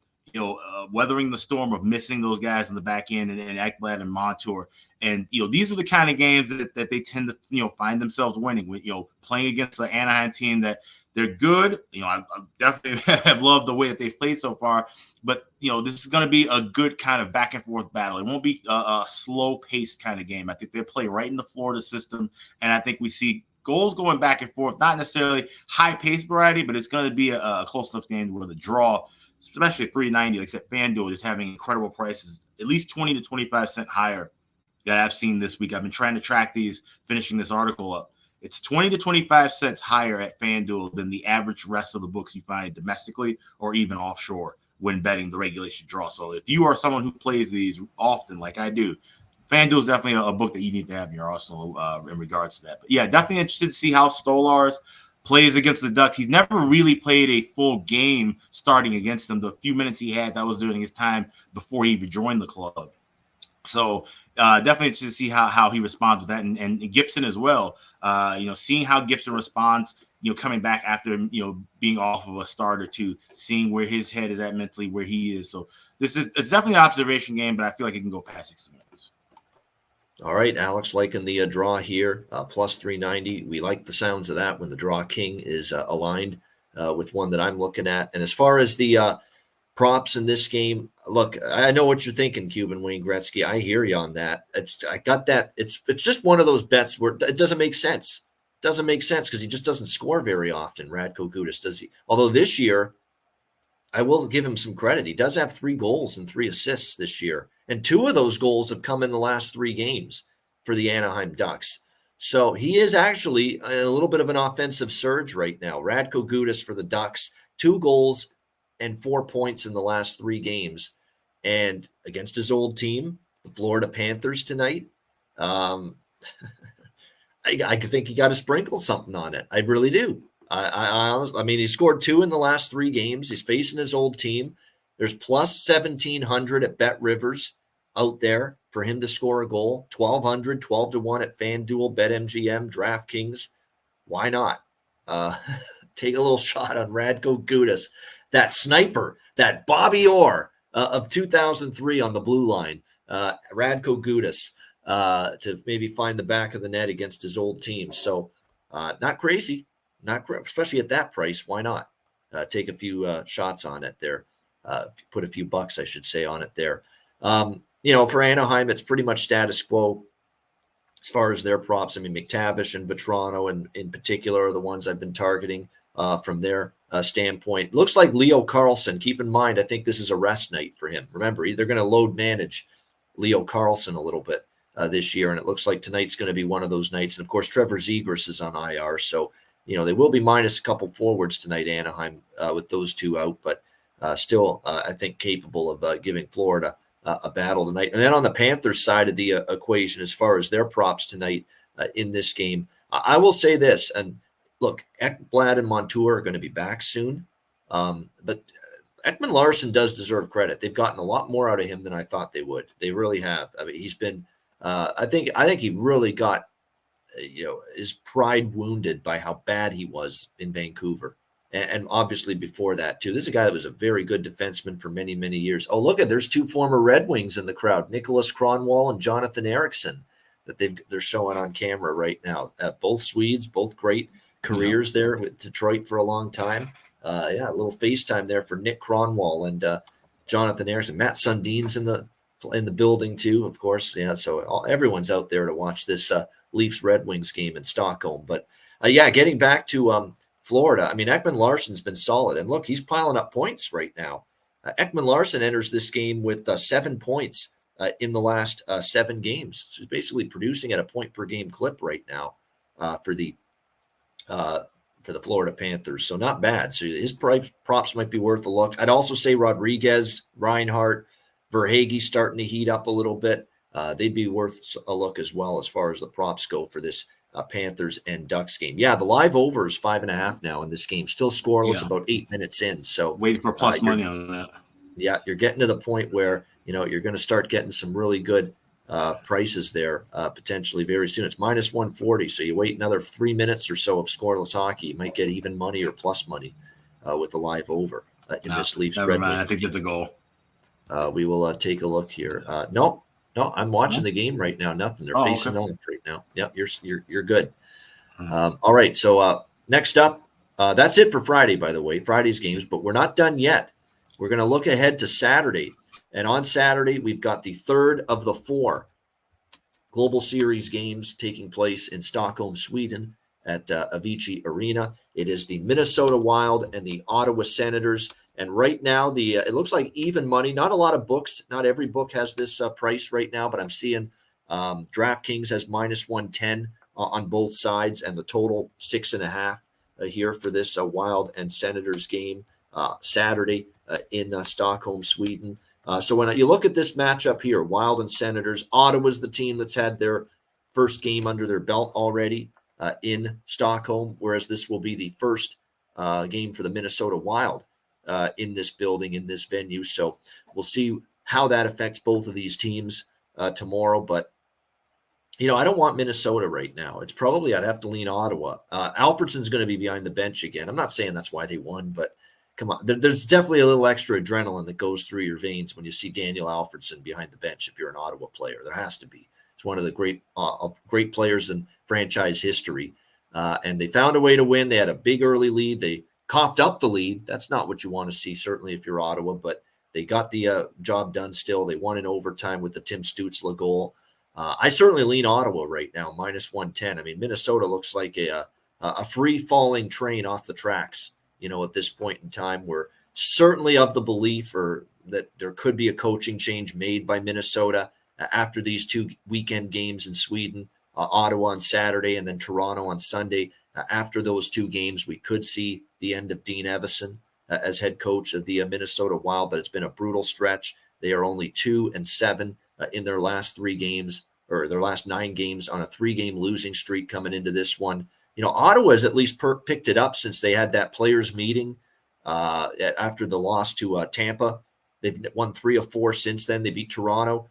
weathering the storm of missing those guys in the back end and Ekblad and Montour. And, these are the kind of games that they tend to, find themselves winning with, playing against the Anaheim team that they're good. I definitely have loved the way that they've played so far, but, this is going to be a good kind of back and forth battle. It won't be a slow paced kind of game. I think they play right in the Florida system. And I think we see goals going back and forth, not necessarily high pace variety, but it's going to be a close enough game where the draw, especially at 390, like I said, FanDuel is having incredible prices, at least 20 to 25 cents higher that I've seen this week. I've been trying to track these, finishing this article up. It's 20 to 25 cents higher at FanDuel than the average rest of the books you find domestically or even offshore when betting the regulation draw. So if you are someone who plays these often, like I do, FanDuel is definitely a book that you need to have in your arsenal in regards to that. But yeah, definitely interested to see how Stolarz plays against the Ducks. He's never really played a full game starting against them. The few minutes he had, that was during his time before he even joined the club. So definitely to see how he responds with that, and Gibson as well. Seeing how Gibson responds, coming back after being off of a start or two, seeing where his head is at mentally, where he is. So it's definitely an observation game, but I feel like it can go past 60 minutes. All right, Alex, liking the draw here, plus 390. We like the sounds of that when the draw king is aligned with one that I'm looking at. And as far as the props in this game, look, I know what you're thinking, Cuban Wayne Gretzky. I hear you on that. I got that. It's just one of those bets where it doesn't make sense. It doesn't make sense because he just doesn't score very often, Radko Gudas, does he? Although this year, I will give him some credit. He does have 3 goals and 3 assists this year. And 2 of those goals have come in the last 3 games for the Anaheim Ducks. So he is actually a little bit of an offensive surge right now. Radko Gudas for the Ducks, 2 goals and 4 points in the last 3 games. And against his old team, the Florida Panthers tonight, I think he got to sprinkle something on it. I really do. I mean, he scored 2 in the last 3 games. He's facing his old team. There's plus 1,700 at Bet Rivers out there for him to score a goal. 1,200, 12-1 at FanDuel, BetMGM, DraftKings. Why not? Take a little shot on Radko Gudas, that sniper, that Bobby Orr of 2003 on the blue line. Radko Gudas to maybe find the back of the net against his old team. So not crazy. Especially at that price. Why not take a few shots on it there? Put a few bucks, I should say, on it there. For Anaheim, it's pretty much status quo as far as their props. I mean, McTavish and Vetrano, and in particular, are the ones I've been targeting from their standpoint. Looks like Leo Carlsson. Keep in mind, I think this is a rest night for him. Remember, they're going to load manage Leo Carlsson a little bit this year, and it looks like tonight's going to be one of those nights. And of course, Trevor Zegras is on IR, so they will be minus a couple forwards tonight, Anaheim, with those 2 out, but still, I think, capable of giving Florida a battle tonight. And then on the Panthers side of the equation, as far as their props tonight in this game, I will say this, and look, Ekblad and Montour are going to be back soon, but Ekman Larsson does deserve credit. They've gotten a lot more out of him than I thought they would. They really have. I mean, he's been, I think he really got, his pride wounded by how bad he was in Vancouver. And obviously before that, too. This is a guy that was a very good defenseman for many, many years. Oh, look, there's 2 former Red Wings in the crowd, Nicholas Kronwall and Jonathan Eriksson, that they're showing on camera right now. Both Swedes, both great careers there with Detroit for a long time. A little FaceTime there for Nick Kronwall and Jonathan Eriksson. Matt Sundin's in the building, too, of course. Yeah, so everyone's out there to watch this Leafs Red Wings game in Stockholm. But getting back to Florida, I mean, Ekman Larsson's been solid. And look, he's piling up points right now. Ekman Larsson enters this game with 7 points in the last 7 games. So he's basically producing at a point per game clip right now for the Florida Panthers. So not bad. So his props might be worth a look. I'd also say Rodriguez, Reinhart, Verhaeghe starting to heat up a little bit. They'd be worth a look as well as far as the props go for this Panthers and Ducks game. Yeah, the live over is 5.5 now in this game. Still scoreless, about 8 minutes in. So waiting for plus money on that. Yeah, you're getting to the point where you're going to start getting some really good prices there potentially very soon. It's minus 140. So you wait another 3 minutes or so of scoreless hockey, you might get even money or plus money with the live over in this Leafs Red Wings. I think that's a goal. We will take a look here. No, I'm watching the game right now. Nothing. They're facing off right now. Yep, you're good. All right. So next up, that's it for Friday, by the way, Friday's games, but we're not done yet. We're going to look ahead to Saturday. And on Saturday, we've got the 3rd of the 4 Global Series games taking place in Stockholm, Sweden at Avicii Arena. It is the Minnesota Wild and the Ottawa Senators. And right now, it looks like even money. Not a lot of books. Not every book has this price right now, but I'm seeing DraftKings has minus 110 on both sides, and the total 6.5 here for this Wild and Senators game Saturday in Stockholm, Sweden. So when you look at this matchup here, Wild and Senators, Ottawa's the team that's had their first game under their belt already in Stockholm, whereas this will be the first game for the Minnesota Wild in this building, in this venue. So we'll see how that affects both of these teams tomorrow. But, I don't want Minnesota right now. It's probably I'd have to lean Ottawa. Alfredsson's going to be behind the bench again. I'm not saying that's why they won, but come on. There's definitely a little extra adrenaline that goes through your veins when you see Daniel Alfredsson behind the bench if you're an Ottawa player. There has to be. It's one of the great players in franchise history. And they found a way to win. They had a big early lead. They coughed up the lead. That's not what you want to see, certainly if you're Ottawa, but they got the job done still. They won in overtime with the Tim Stützle goal. I certainly lean Ottawa right now, minus 110. I mean, Minnesota looks like a free-falling train off the tracks, at this point in time. We're certainly of the belief that there could be a coaching change made by Minnesota after these 2 weekend games in Sweden, Ottawa on Saturday and then Toronto on Sunday. After those 2 games, we could see the end of Dean Evison as head coach of the Minnesota Wild, but it's been a brutal stretch. They are only 2-7 in their last 3 games, or their last 9 games, on a 3-game losing streak coming into this one. Ottawa has at least picked it up since they had that players meeting after the loss to Tampa. They've won 3 of 4 since then. They beat Toronto.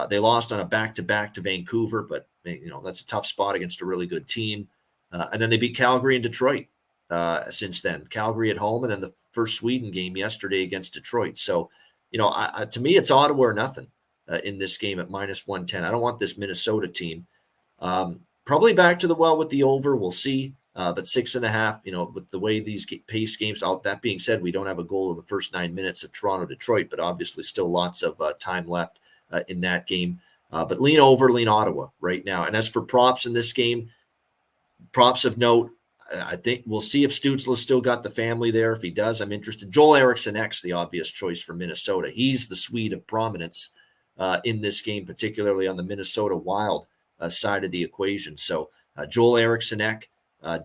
They lost on a back-to-back to Vancouver, but that's a tough spot against a really good team. And then they beat Calgary and Detroit since then. Calgary at home, and then the first Sweden game yesterday against Detroit. So, to me, it's Ottawa or nothing in this game at minus 110. I don't want this Minnesota team. Probably back to the well with the over. We'll see. But 6.5, with the way these pace games out. That being said, we don't have a goal in the first 9 minutes of Toronto-Detroit, but obviously still lots of time left in that game. But lean over, lean Ottawa right now. And as for props in this game, props of note, I think we'll see if Stützle's still got the family there. If he does, I'm interested. Joel Eriksson X, the obvious choice for Minnesota. He's the Swede of prominence in this game, particularly on the Minnesota Wild side of the equation. So Joel Eriksson Ek,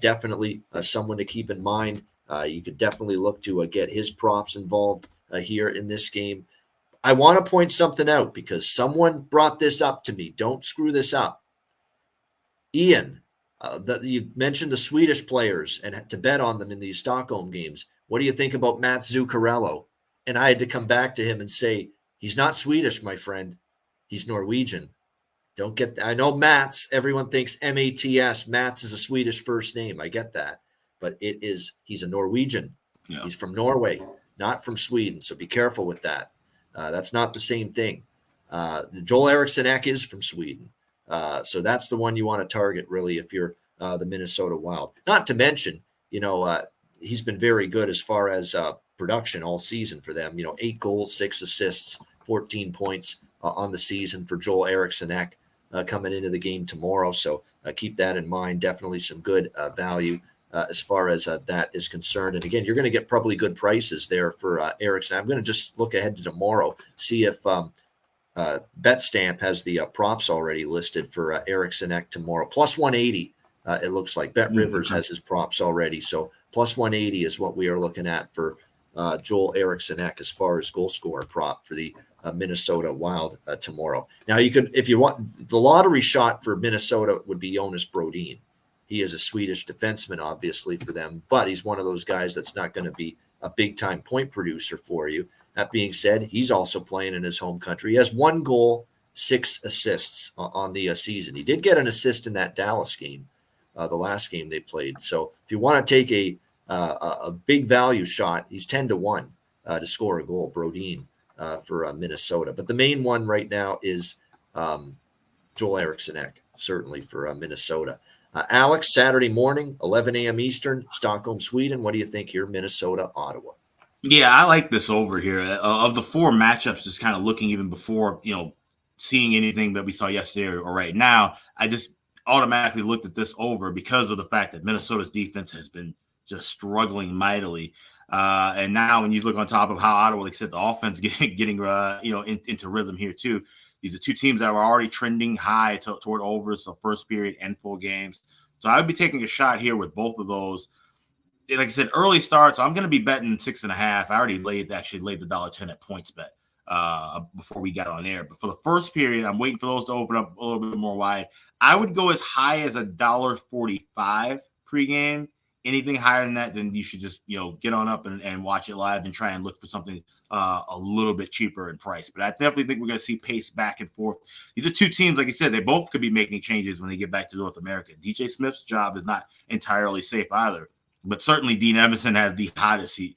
definitely someone to keep in mind. You could definitely look to get his props involved here in this game. I want to point something out because someone brought this up to me. Don't screw this up. Ian, you mentioned the Swedish players and to bet on them in these Stockholm games. What do you think about Mats Zuccarello? And I had to come back to him and say, he's not Swedish, my friend. He's Norwegian. Don't get that. I know Mats, everyone thinks M-A-T-S. Mats is a Swedish first name. I get that. But he's a Norwegian. Yeah. He's from Norway, not from Sweden. So be careful with that. That's not the same thing. Joel Eriksson Ek is from Sweden. So that's the one you want to target, really, if you're the Minnesota Wild. Not to mention, he's been very good as far as production all season for them. 8 goals, 6 assists, 14 points on the season for Joel Eriksson Ek coming into the game tomorrow. So keep that in mind. Definitely some good value as far as that is concerned. And again, you're going to get probably good prices there for Eriksson. I'm going to just look ahead to tomorrow, see if BetStamp has the props already listed for Eriksson Ek tomorrow. Plus 180, it looks like. Bet Rivers has his props already. So plus 180 is what we are looking at for Joel Eriksson Ek as far as goal scorer prop for the Minnesota Wild tomorrow. Now, you could, if you want, the lottery shot for Minnesota would be Jonas Brodin. He is a Swedish defenseman, obviously, for them, but he's one of those guys that's not going to be a big-time point producer for you. That being said, he's also playing in his home country. He has 1 goal, 6 assists on the season. He did get an assist in that Dallas game, the last game they played. So if you want to take a big value shot, he's 10-1 to score a goal, Brodin, for Minnesota. But the main one right now is Joel Eriksson Ek, certainly for Minnesota. Alex, Saturday morning, 11 a.m. Eastern, Stockholm, Sweden. What do you think here, Minnesota, Ottawa? Yeah, I like this over here. Of the 4 matchups, just kind of looking even before, seeing anything that we saw yesterday or right now, I just automatically looked at this over because of the fact that Minnesota's defense has been just struggling mightily. And now when you look on top of how Ottawa, like I said, the offense getting into rhythm here too. These are 2 teams that were already trending high toward overs, so first period and full games. So I would be taking a shot here with both of those. Like I said, early starts, I'm going to be betting 6.5. I already laid the $1.10 at points bet before we got on air. But for the first period, I'm waiting for those to open up a little bit more wide. I would go as high as $1.45 pregame Anything higher than that, then you should just, get on up and watch it live and try and look for something a little bit cheaper in price. But I definitely think we're going to see pace back and forth. These are two teams, like you said, they both could be making changes when they get back to North America. DJ Smith's job is not entirely safe either, but certainly Dean Evason has the hottest seat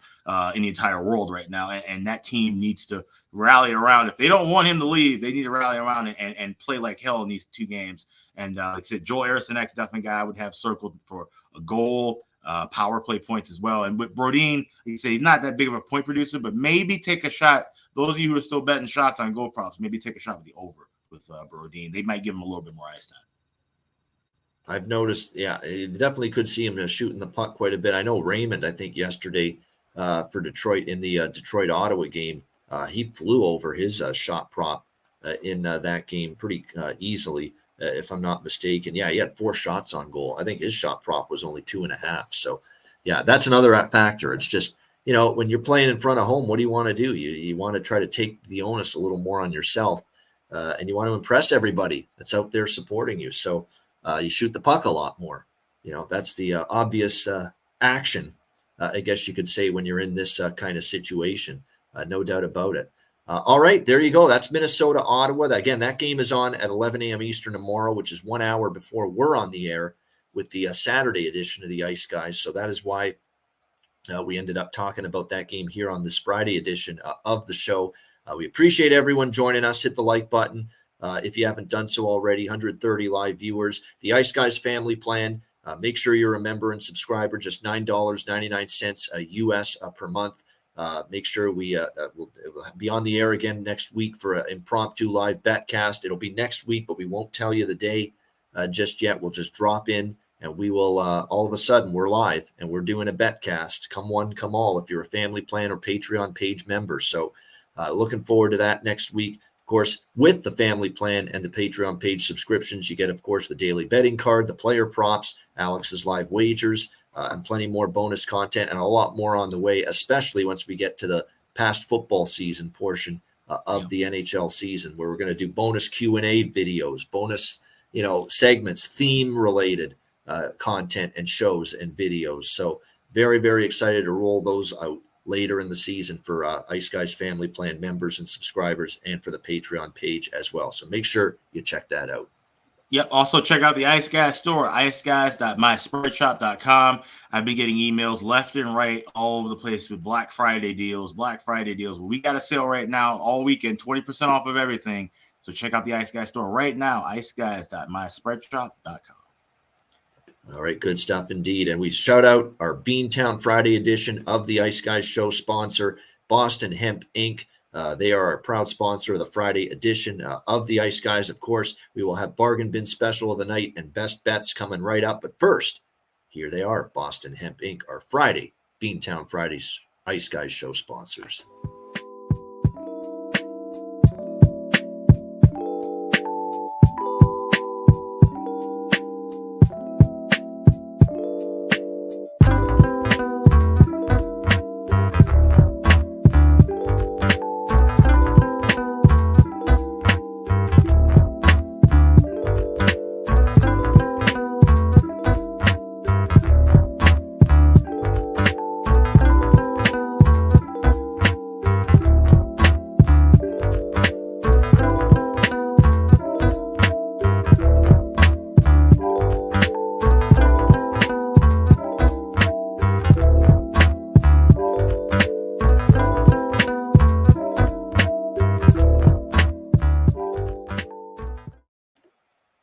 in the entire world right now, and that team needs to rally around. If they don't want him to leave, they need to rally around and play like hell in these two games. And like I said, Joel Eriksson-Ek's definitely a guy I would have circled for a goal, power play points as well. And with Brodin, like you say, he's not that big of a point producer, but maybe take a shot. Those of you who are still betting shots on goal props, maybe take a shot with the over with Brodin. They might give him a little bit more ice time. I've noticed, you definitely could see him shooting the puck quite a bit. I know Raymond, I think yesterday for Detroit in the Detroit-Ottawa game, he flew over his shot prop in that game pretty easily, if I'm not mistaken. Yeah, he had 4 shots on goal. I think his shot prop was only 2.5. So, yeah, that's another factor. It's just, when you're playing in front of home, what do you want to do? You want to try to take the onus a little more on yourself, and you want to impress everybody that's out there supporting you. So you shoot the puck a lot more. That's the obvious action, I guess you could say, when you're in this kind of situation. No doubt about it. All right, there you go. That's Minnesota, Ottawa. Again, that game is on at 11 a.m. Eastern tomorrow, which is 1 hour before we're on the air with the Saturday edition of the Ice Guys. So that is why we ended up talking about that game here on this Friday edition of the show. We appreciate everyone joining us. Hit the like button if you haven't done so already. 130 live viewers. The Ice Guys family plan. Make sure you're a member and subscriber. Just $9.99 US per month. Make sure we will be on the air again next week for an impromptu live betcast. It'll be next week, but we won't tell you the day just yet. We'll just drop in, and we will all of a sudden we're live and we're doing a betcast. Come one, come all. If you're a family plan or Patreon page member, so looking forward to that next week. Of course, with the family plan and the Patreon page subscriptions, you get, of course, the daily betting card, the player props, Alex's live wagers, and plenty more bonus content, and a lot more on the way, especially once we get to the past football season portion of the NHL season, where we're going to do bonus Q&A videos, bonus, segments, theme-related content and shows and videos. So very, very excited to roll those out later in the season for Ice Guys Family Plan members and subscribers, and for the Patreon page as well. So make sure you check that out. Yep. Also, check out the Ice Guys store, iceguys.myspreadshop.com. I've been getting emails left and right all over the place with Black Friday deals. Well, we got a sale right now all weekend, 20% off of everything. So check out the Ice Guys store right now, iceguys.myspreadshop.com. All right, good stuff indeed. And we shout out our Beantown Friday edition of the Ice Guys show sponsor, Boston Hemp Inc. They are our proud sponsor of the Friday edition of the Ice Guys. Of course, we will have Bargain Bin Special of the Night and Best Bets coming right up. But first, here they are, Boston Hemp Inc., our Friday, Beantown Friday's Ice Guys show sponsors.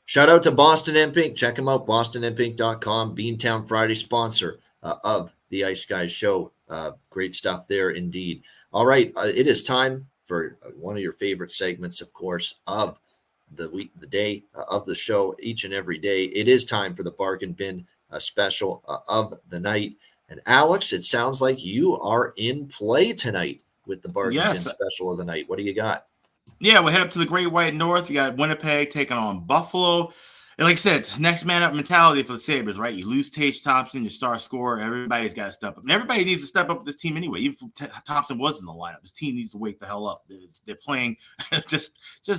Shout out to Boston Hemp Inc. Check them out, bostonhempinc.com. Beantown Friday sponsor of the Ice Guys show. Great stuff there indeed. All right, it is time for one of your favorite segments, of course, of the week, the day of the show, each and every day. It is time for the Bargain Bin special of the night. And Alex, it sounds like you are in play tonight with the Bargain Bin special of the night. What do you got? Yeah, we'll head up to the Great White North. You got Winnipeg taking on Buffalo. And like I said, next man up mentality for the Sabres, right? You lose Tage Thompson, your star scorer. Everybody's got to step up. And everybody needs to step up with this team anyway. Even if Thompson was in the lineup, this team needs to wake the hell up. They're playing just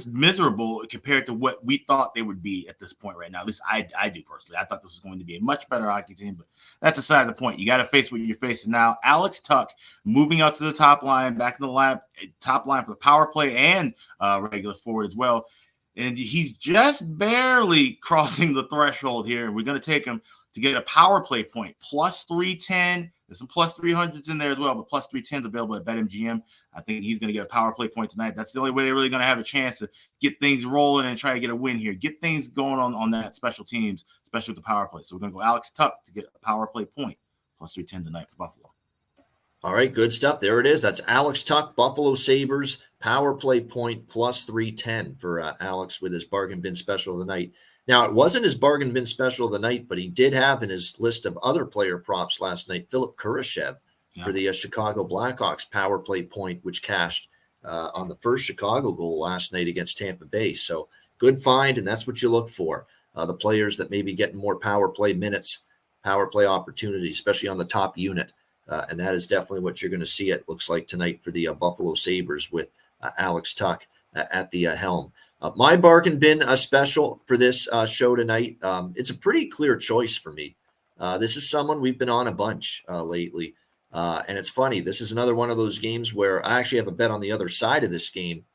miserable compared to what we thought they would be at this point right now. At least I do personally. I thought this was going to be a much better hockey team, but that's aside the point. You got to face what you're facing now. Alex Tuch moving out to the top line, back in the lineup, top line for the power play and regular forward as well. And he's just barely crossing the threshold here. We're going to take him to get a power play point, plus 310. There's some plus 300s in there as well, but plus 310 is available at BetMGM. I think he's going to get a power play point tonight. That's the only way they're really going to have a chance to get things rolling and try to get a win here. Get things going on that special teams, especially with the power play. So we're going to go Alex Tuch to get a power play point, plus 310 tonight for Buffalo. All right, good stuff. There it is. That's Alex Tuch, Buffalo Sabres, power play point plus 310 for Alex with his bargain bin special of the night. Now, it wasn't his bargain bin special of the night, but he did have in his list of other player props last night, Philip Kurashev for the Chicago Blackhawks power play point, which cashed on the first Chicago goal last night against Tampa Bay. So good find, and that's what you look for. The players that may be getting more power play minutes, power play opportunities, especially on the top unit. And that is definitely what you're going to see, it looks like, tonight for the Buffalo Sabres with Alex Tuch at the helm. My bargain bin special for this show tonight, it's a pretty clear choice for me. This is someone we've been on a bunch lately. And it's funny. This is another one of those games where I actually have a bet on the other side of this game.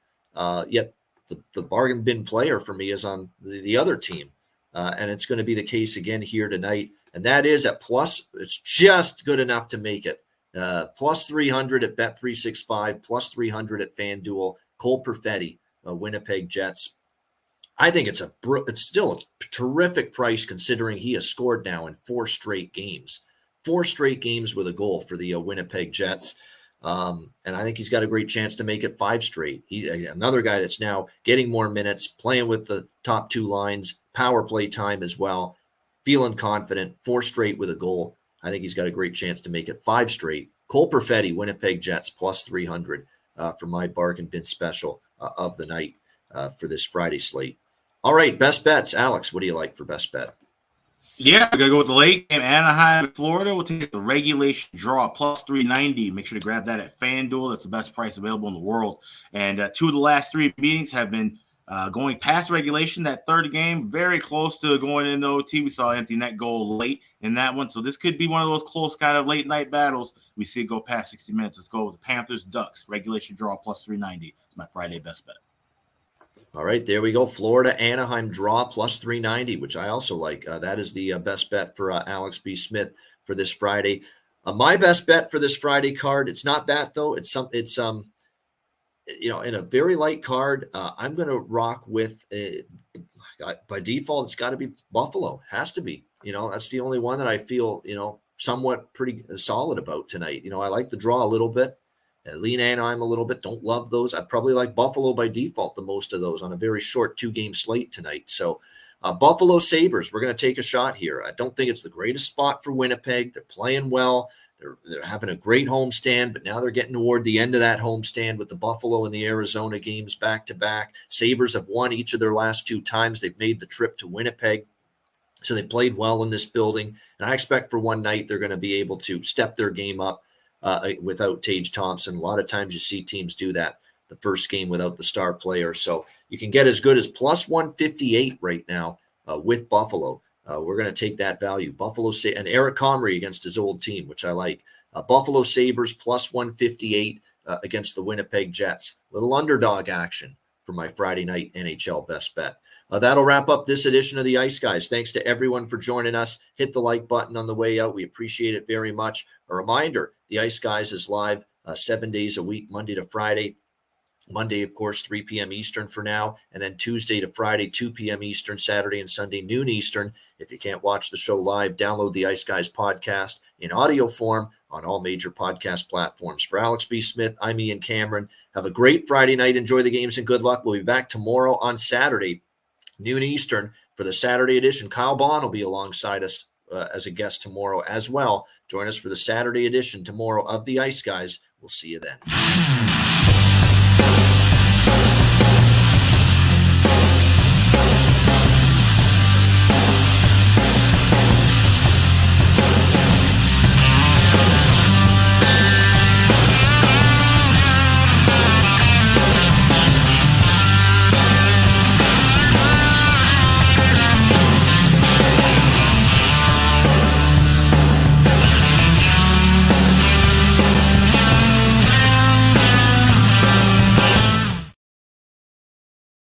Yet the bargain bin player for me is on the other team. And it's going to be the case again here tonight. And that is at plus, it's just good enough to make it. Plus 300 at Bet365, plus 300 at FanDuel. Cole Perfetti, Winnipeg Jets. I think it's still a terrific price considering he has scored now in 4 straight games. 4 straight games with a goal for the Winnipeg Jets. And I think he's got a great chance to make it 5 straight. He's another guy that's now getting more minutes, playing with the top 2 lines, power play time as well, feeling confident, 4 straight with a goal. I think he's got a great chance to make it 5 straight. Cole Perfetti, Winnipeg Jets, plus 300 for my bargain bin special of the night for this Friday slate. All right, best bets. Alex, what do you like for best bet? Yeah, we're going to go with the late game. Anaheim, Florida. We'll take the regulation draw, plus 390. Make sure to grab that at FanDuel. That's the best price available in the world. And 2 of the last 3 meetings have been going past regulation. That third game, very close to going into OT. We saw an empty net goal late in that one. So this could be one of those close kind of late night battles. We see it go past 60 minutes. Let's go with the Panthers, Ducks. Regulation draw, plus 390. It's my Friday best bet. All right, there we go. Florida, Anaheim draw plus 390, which I also like. That is the best bet for Alex B. Smith for this Friday. My best bet for this Friday card, it's not that though. It's in a very light card. I'm going to rock with by default. It's got to be Buffalo. It has to be. That's the only one that I feel somewhat pretty solid about tonight. I like the draw a little bit. Lean Anaheim a little bit. Don't love those. I probably like Buffalo by default the most of those on a very short 2-game slate tonight. So Buffalo Sabres, we're going to take a shot here. I don't think it's the greatest spot for Winnipeg. They're playing well. They're having a great homestand, but now they're getting toward the end of that homestand with the Buffalo and the Arizona games back-to-back. Sabres have won each of their last 2 times. They've made the trip to Winnipeg. So they played well in this building. And I expect for one night they're going to be able to step their game up without Tage Thompson. A lot of times you see teams do that the first game without the star player. So you can get as good as plus 158 right now with Buffalo. We're going to take that value. Buffalo and Eric Comrie against his old team, which I like. Buffalo Sabres plus 158 against the Winnipeg Jets. Little underdog action for my Friday night NHL best bet. That'll wrap up this edition of the Ice Guys. Thanks to everyone for joining us. Hit the like button on the way out. We appreciate it very much. A reminder, the Ice Guys is live 7 days a week, Monday to Friday. Monday, of course, 3 p.m. Eastern for now, and then Tuesday to Friday, 2 p.m. Eastern, Saturday and Sunday, noon Eastern. If you can't watch the show live, download the Ice Guys podcast in audio form on all major podcast platforms. For Alex B. Smith, I'm Ian Cameron. Have a great Friday night. Enjoy the games and good luck. We'll be back tomorrow on Saturday, noon Eastern, for the Saturday edition. Kyle Bond will be alongside us as a guest tomorrow as well. Join us for the Saturday edition tomorrow of the Ice Guys. We'll see you then.